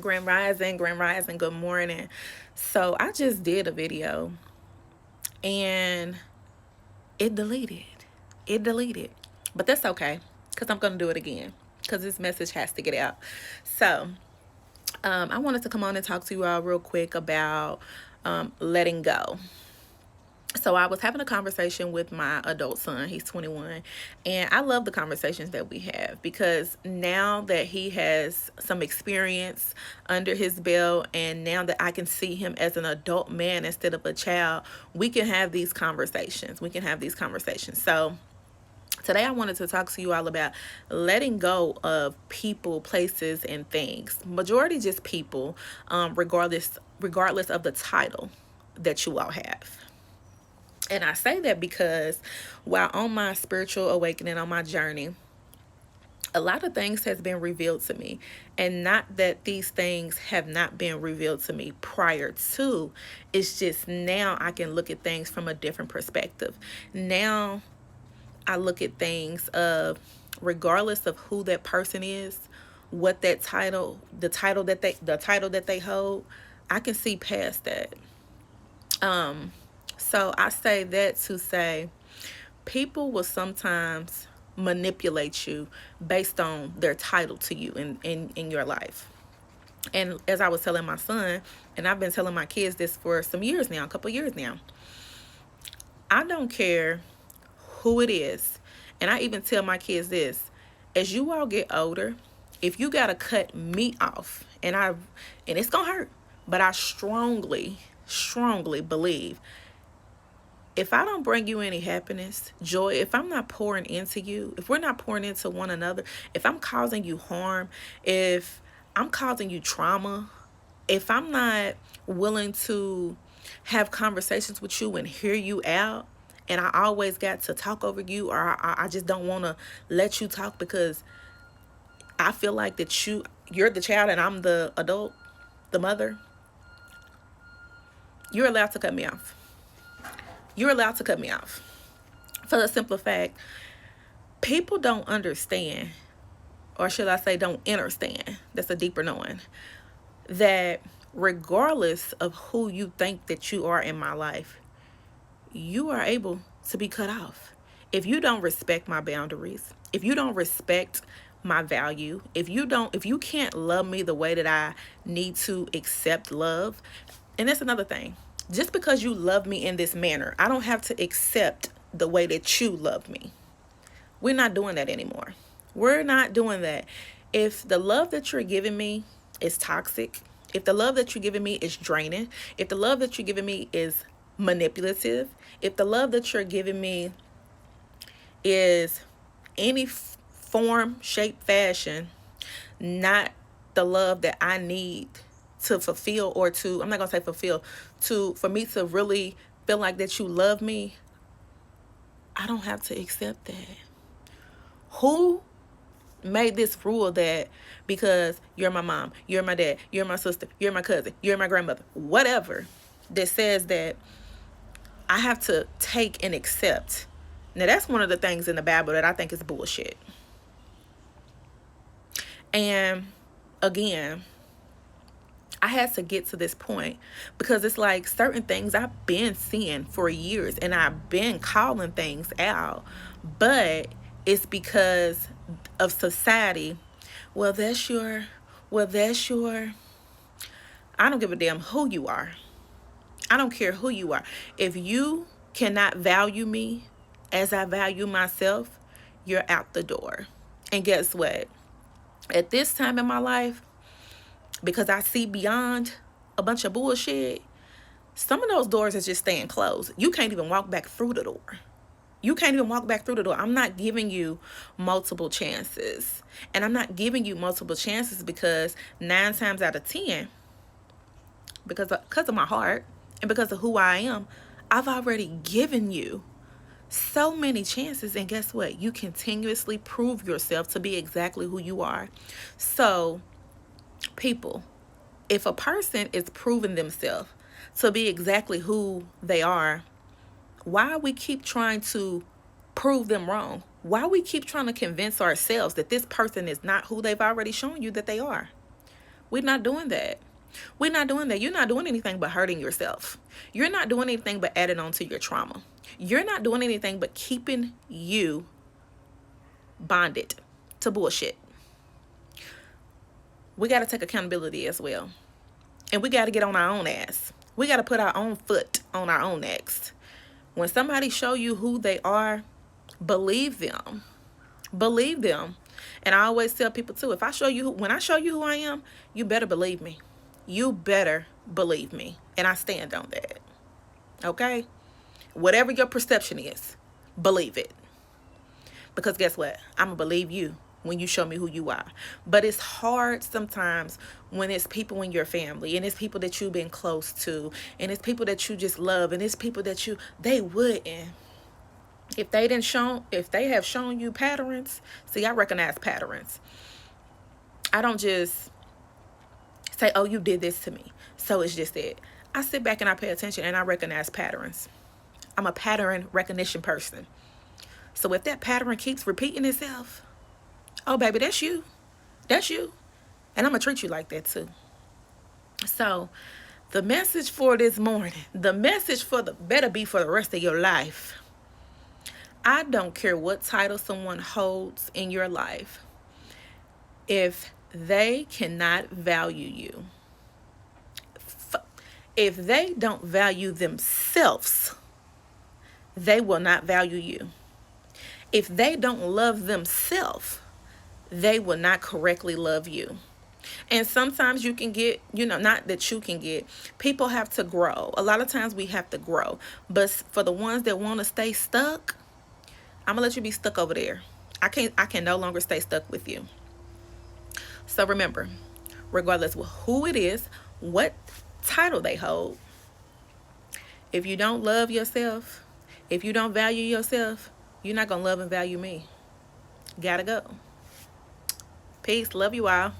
Grand Rising, good morning. So I just did a video and it deleted. It deleted. But that's okay because I'm going to do it again because this message has to get out. So I wanted to come on and talk to you all real quick about letting go. So I was having a conversation with my adult son. He's 21, and I love the conversations that we have because now that he has some experience under his belt, and now that I can see him as an adult man instead of a child, we can have these conversations. So today I wanted to talk to you all about letting go of people, places, and things. Majority just people, regardless of the title that you all have. And I say that because while on my spiritual awakening, on my journey, a lot of things has been revealed to me. And not that these things have not been revealed to me prior to. It's just now I can look at things from a different perspective. Now I look at things of regardless of who that person is, what that title, the title that they hold, I can see past that. So I say that to say people will sometimes manipulate you based on their title to you in your life. And as I was telling my son, and I've been telling my kids this for some years now, a couple years now, I don't care who it is. And I even tell my kids this, as you all get older, if you got to cut me off, and it's going to hurt, but I strongly believe if I don't bring you any happiness, joy, if I'm not pouring into you, if we're not pouring into one another, if I'm causing you harm, if I'm causing you trauma, if I'm not willing to have conversations with you and hear you out, and I always got to talk over you, or I just don't want to let you talk because I feel like that you're the child and I'm the adult, the mother, you're allowed to cut me off. You're allowed to cut me off. For the simple fact, people don't understand, or should I say don't understand, that's a deeper knowing, that regardless of who you think that you are in my life, you are able to be cut off. If you don't respect my boundaries, if you don't respect my value, if you can't love me the way that I need to accept love, and that's another thing. Just because you love me in this manner, I don't have to accept the way that you love me. We're not doing that anymore. We're not doing that. If the love that you're giving me is toxic, if the love that you're giving me is draining, if the love that you're giving me is manipulative, if the love that you're giving me is any form, shape, fashion, not the love that I need to fulfill, or to, I'm not going to say fulfill, for me to really feel like that you love me, I don't have to accept that. Who made this rule that because you're my mom, you're my dad, you're my sister, you're my cousin, you're my grandmother, whatever, that says that I have to take and accept? Now, that's one of the things in the Bible that I think is bullshit. And again, I had to get to this point because it's like certain things I've been seeing for years and I've been calling things out, but it's because of society. Well, that's your, I don't give a damn who you are. I don't care who you are. If you cannot value me as I value myself, you're out the door. And guess what? At this time in my life, because I see beyond a bunch of bullshit, some of those doors are just staying closed. You can't even walk back through the door. I'm not giving you multiple chances. And I'm not giving you multiple chances because 9 times out of 10, because of my heart and because of who I am, I've already given you so many chances. And guess what? You continuously prove yourself to be exactly who you are. So, people, if a person is proving themselves to be exactly who they are, why we keep trying to prove them wrong? Why we keep trying to convince ourselves that this person is not who they've already shown you that they are? We're not doing that. We're not doing that. You're not doing anything but hurting yourself. You're not doing anything but adding on to your trauma. You're not doing anything but keeping you bonded to bullshit. We got to take accountability as well. And we got to get on our own ass. We got to put our own foot on our own necks. When somebody show you who they are, believe them. Believe them. And I always tell people too, if I show you, when I show you who I am, you better believe me. You better believe me. And I stand on that. Okay? Whatever your perception is, believe it. Because guess what? I'm going to believe you when you show me who you are. But it's hard sometimes when it's people in your family and it's people that you've been close to and it's people that you just love and it's people that they wouldn't. If they have shown you patterns, see, I recognize patterns. I don't just say, oh, you did this to me, so it's just it. I sit back and I pay attention and I recognize patterns. I'm a pattern recognition person. So if that pattern keeps repeating itself, oh, baby, that's you. That's you. And I'm going to treat you like that too. So the message for this morning, the message better be for the rest of your life. I don't care what title someone holds in your life. If they cannot value you, if they don't value themselves, they will not value you. If they don't love themselves, they will not correctly love you. And sometimes you can get, not that you can get, people have to grow. A lot of times we have to grow. But for the ones that want to stay stuck, I'm going to let you be stuck over there. I can no longer stay stuck with you. So remember, regardless of who it is, what title they hold, if you don't love yourself, if you don't value yourself, you're not going to love and value me. Gotta go. Peace. Love you all.